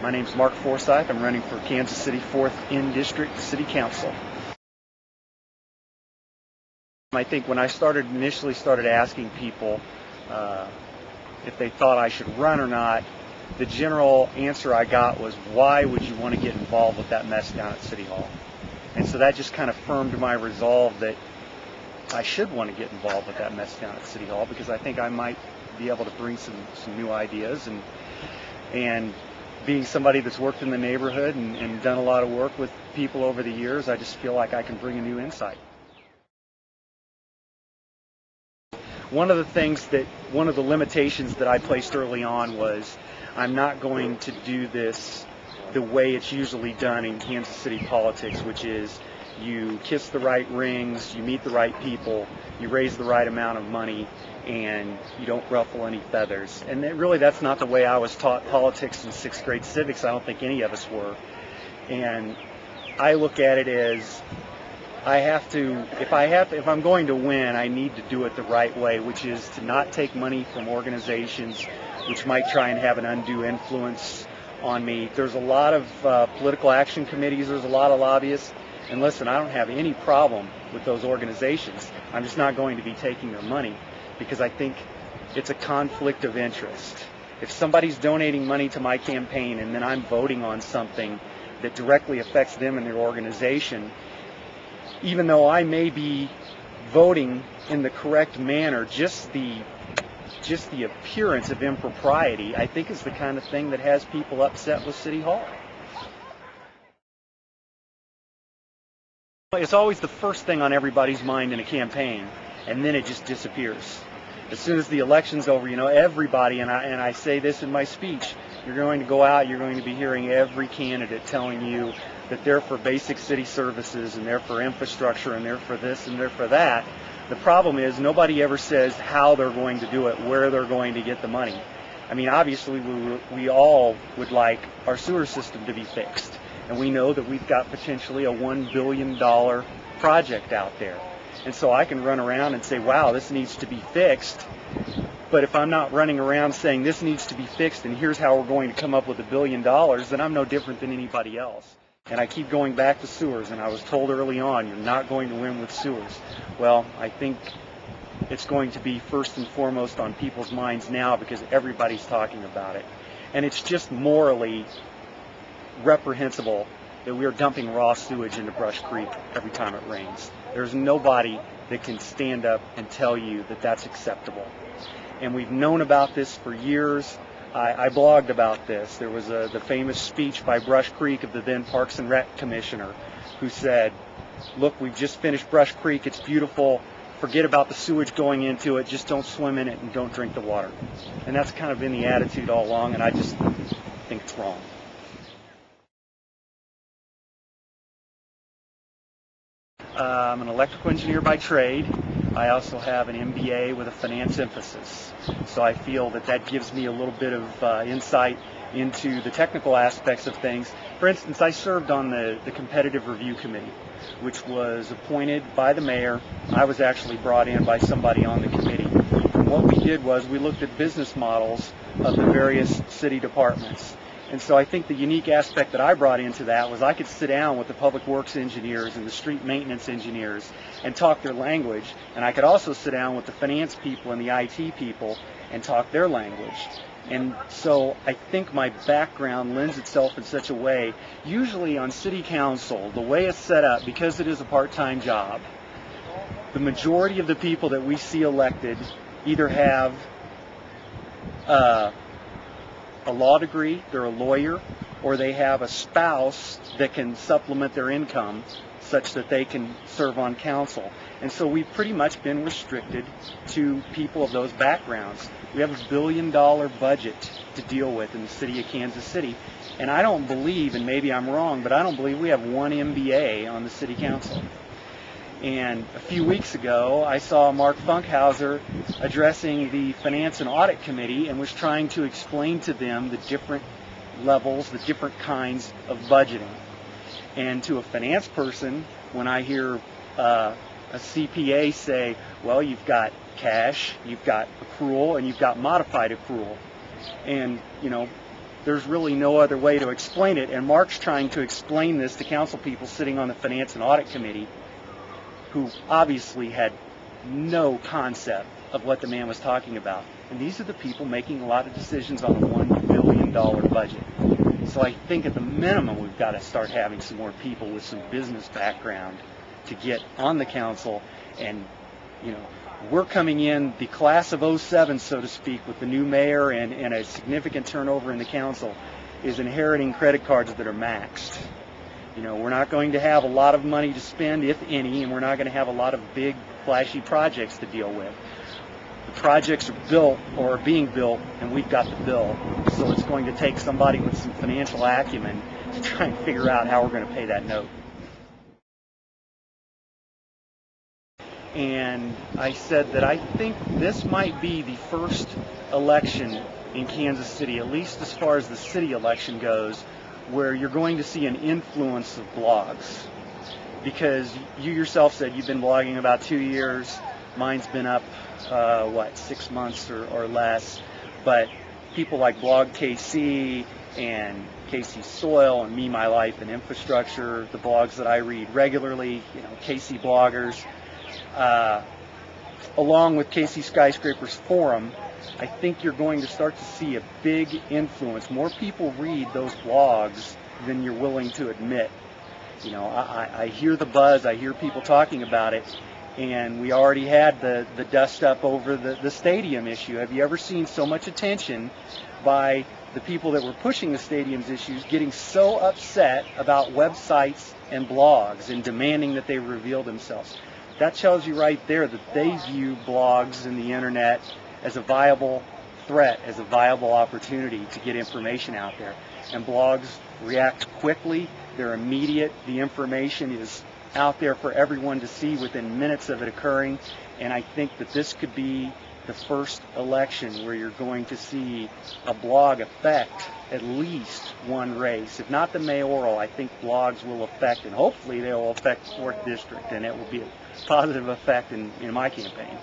My name's Mark Forsythe. I'm running for Kansas City 4th in District City Council. I think when I initially started asking people if they thought I should run or not, the general answer I got was, why would you want to get involved with that mess down at City Hall? And so that just kind of firmed my resolve that I should want to get involved with that mess down at City Hall, because I think I might be able to bring some new ideas, and being somebody that's worked in the neighborhood and done a lot of work with people over the years, I just feel like I can bring a new insight. One of the limitations that I placed early on was, I'm not going to do this the way it's usually done in Kansas City politics, which is you kiss the right rings, you meet the right people, you raise the right amount of money, and you don't ruffle any feathers. And really, that's not the way I was taught politics in 6th grade civics. I don't think any of us were. And I look at it as, if I'm going to win, I need to do it the right way, which is to not take money from organizations which might try and have an undue influence on me. There's a lot of political action committees, there's a lot of lobbyists, and listen, I don't have any problem with those organizations. I'm just not going to be taking their money, because I think it's a conflict of interest. If somebody's donating money to my campaign and then I'm voting on something that directly affects them and their organization, even though I may be voting in the correct manner, just the appearance of impropriety, I think, is the kind of thing that has people upset with City Hall. It's always the first thing on everybody's mind in a campaign, and then it just disappears. As soon as the election's over, everybody, and I say this in my speech, you're going to go out, you're going to be hearing every candidate telling you that they're for basic city services, and they're for infrastructure, and they're for this, and they're for that. The problem is, nobody ever says how they're going to do it, where they're going to get the money. I mean, obviously, we all would like our sewer system to be fixed. And we know that we've got potentially a $1 billion project out there. And so I can run around and say, wow, this needs to be fixed. But if I'm not running around saying this needs to be fixed and here's how we're going to come up with $1 billion, then I'm no different than anybody else. And I keep going back to sewers, and I was told early on, you're not going to win with sewers. Well, I think it's going to be first and foremost on people's minds now, because everybody's talking about it. And it's just morally reprehensible that we are dumping raw sewage into Brush Creek every time it rains. There's nobody that can stand up and tell you that that's acceptable. And we've known about this for years. I blogged about this. There was the famous speech by Brush Creek of the then Parks and Rec Commissioner, who said, look, we've just finished Brush Creek, it's beautiful, forget about the sewage going into it, just don't swim in it and don't drink the water. And that's kind of been the attitude all along, and I just think it's wrong. I'm an electrical engineer by trade. I also have an MBA with a finance emphasis. So I feel that gives me a little bit of insight into the technical aspects of things. For instance, I served on the competitive review committee, which was appointed by the mayor. I was actually brought in by somebody on the committee. And what we did was we looked at business models of the various city departments. And so I think the unique aspect that I brought into that was I could sit down with the public works engineers and the street maintenance engineers and talk their language. And I could also sit down with the finance people and the IT people and talk their language. And so I think my background lends itself in such a way, usually on city council, the way it's set up, because it is a part-time job, the majority of the people that we see elected either have a law degree, they're a lawyer, or they have a spouse that can supplement their income such that they can serve on council. And so we've pretty much been restricted to people of those backgrounds. We have $1 billion budget to deal with in the city of Kansas City. And I don't believe, and maybe I'm wrong, but I don't believe we have one MBA on the city council. And a few weeks ago, I saw Mark Funkhauser addressing the Finance and Audit Committee and was trying to explain to them the different levels, the different kinds of budgeting. And to a finance person, when I hear a CPA say, well, you've got cash, you've got accrual, and you've got modified accrual. And, There's really no other way to explain it, and Mark's trying to explain this to council people sitting on the Finance and Audit Committee who obviously had no concept of what the man was talking about. And these are the people making a lot of decisions on a $1 billion budget. So I think at the minimum we've got to start having some more people with some business background to get on the council. And, you know, we're coming in the class of '07, so to speak, with the new mayor and a significant turnover in the council, is inheriting credit cards that are maxed. You know, we're not going to have a lot of money to spend, if any, and we're not going to have a lot of big, flashy projects to deal with. The projects are built or are being built, and we've got the bill. So it's going to take somebody with some financial acumen to try and figure out how we're going to pay that note. And I said that I think this might be the first election in Kansas City, at least as far as the city election goes, where you're going to see an influence of blogs. Because you yourself said you've been blogging about 2 years. Mine's been up, 6 months or less. But people like Blog KC and KC Soil and Me, My Life and Infrastructure, the blogs that I read regularly, you know, KC Bloggers, along with KC Skyscrapers Forum, I think you're going to start to see a big influence. More people read those blogs than you're willing to admit. You know, I hear the buzz, I hear people talking about it, and we already had the dust up over the stadium issue. Have you ever seen so much attention by the people that were pushing the stadium's issues getting so upset about websites and blogs and demanding that they reveal themselves? That tells you right there that they view blogs and the internet as a viable threat, as a viable opportunity to get information out there. And blogs react quickly, they're immediate, the information is out there for everyone to see within minutes of it occurring, and I think that this could be the first election where you're going to see a blog affect at least one race. If not the mayoral, I think blogs will affect, and hopefully they will affect 4th District, and it will be a positive effect in my campaign.